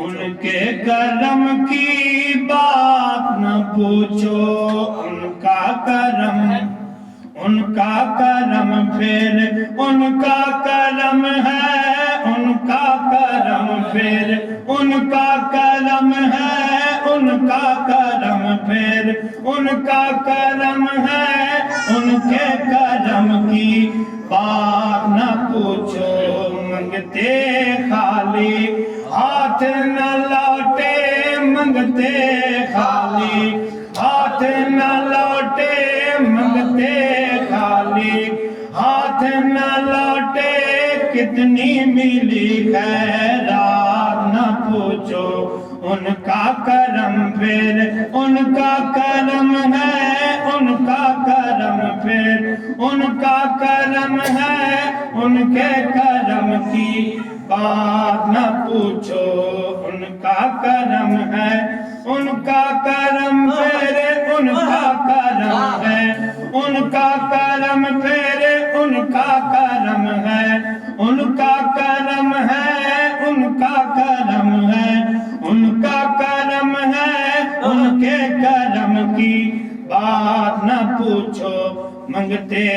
ان کے کرم کی بات نہ پوچھو، ان کا کرم پھر ان کا کرم ہے، ان کا کرم پھر ان کا کرم ہے، ان کا کرم پھر ان کا کرم ہے، ان کے کرم کی بات نہ پوچھو، منگتے خالی ہاتھ نہ لوٹے، منگتے خالی ہاتھ نہ لوٹے، منگتے خالی ہاتھ نہ لوٹے، کتنی ملی خیرات نہ پوچھو، ان کا کرم پھر ان کا کرم ہے، ان کا کرم پھر ان کا کرم ہے، ان کے کرم کی بات نہ پوچھو، ان کا کرم ہے، ان کا کرم پھر ان کا کرم ہے، ان کا کرم پھر ان کا کرم ہے، ان کا کرم ہے، ان کا کرم ہے، ان کا کرم ہے، ان کے کرم کی بات نہ پوچھو، منگتے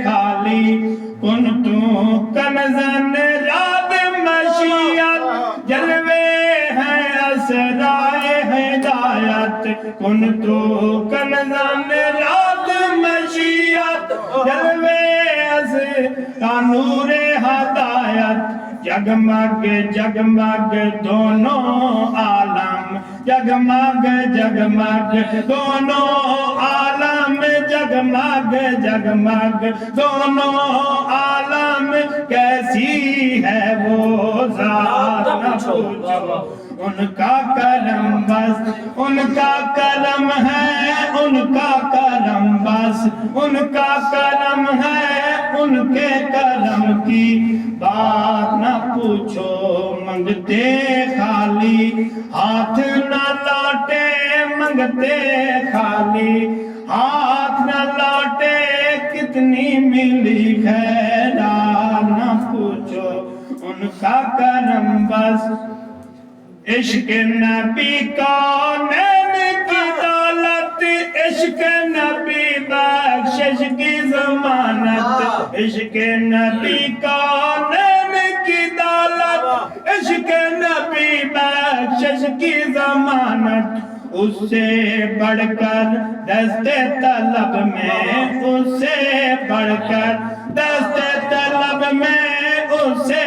خالی کنتو کنزن راد مشیت، جلوے ہیں اسرائے ہدایت، کنتو کنزن راد مشیت، جلوے اسرائے نور ہدایت، جگمگ جگمگ دونوں عالم، جگمگ جگمگ دونوں عالم، جگمگ جگمگ دونوں عالم، کیسی ہے وہ ذات نہ پوچھو، ان کا کرم بس ان کا کرم ہے، ان کا کرم بس ان کا کرم ہے، ان کے کرم کی بات نہ پوچھو، منگتے خالی ہاتھ نہ لوٹے، منگتے خالی ہاتھ نہ لوٹے، کتنی ملی خیرات نہ پوچھو، ان کا کرم بس عشق نبی کونین کی دولت، عشق نبی بخشش کی ضمانت، عشق نبی کونین کی دولت، عشق نبی بخشش کی ضمانت، اس سے بڑھ کر دست طلب میں، اس سے بڑھ کر دست طلب میں، اس سے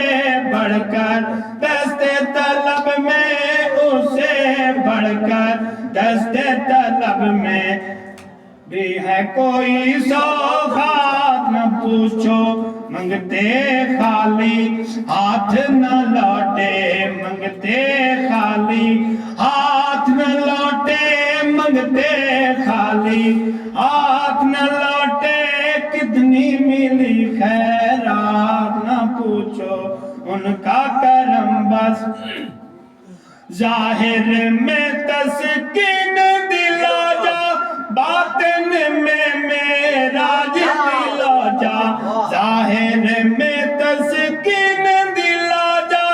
بڑھ کر دست طلب میں، اس سے بڑھ کر دست طلب میں بھی ہے کوئی سوغات نہ پوچھو، منگتے خالی ہاتھ نہ لوٹے، منگتے خالی ہاتھ نہ لوٹے، منگتے خالی ہاتھ نہ لوٹے، کتنی ملی خیرات نہ پوچھو، ان کا کرم بس ظاہر میں تسکین دلا جا، باطن میں معراج دلا جا، ظاہر میں تسکین دلا جا،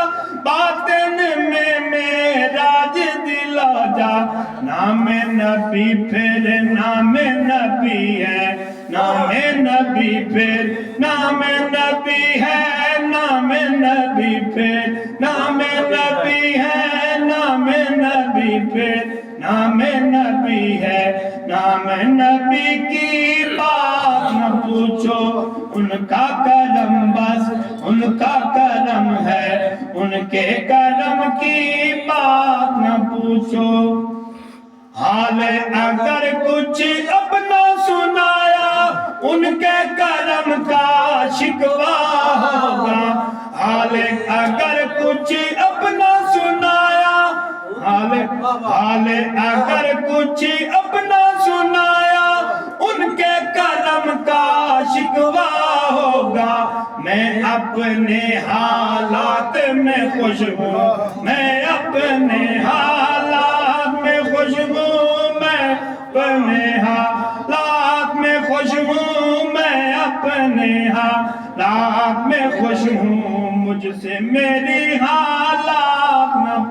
باطن میں معراج دلا جا، نام نبی پھر نام نبی ہے، نام نبی پھر نام نبی ہے، نام نبی پھر نام نبی ہے، نام نبی پھر نام نبی ہے، نام نبی کی بات نہ پوچھو، ان کا کرم بس ان کا کرم ہے، ان کے کرم کی بات نہ پوچھو، حال اگر کچھ اپنا سنایا، ان کے کرم کا شکوہ ہوگا، حال اگر کچھ اپنا سنایا، حال اگر کچھ اپنا سنایا، ان کے کرم کا شکوہ ہوگا، میں اپنے حالات میں خوش ہوں، میں اپنے حالات میں خوش ہوں، میں اپنے حالات میں خوش ہوں، میں اپنے حالات میں خوش ہوں، مجھ سے میری حالات نہ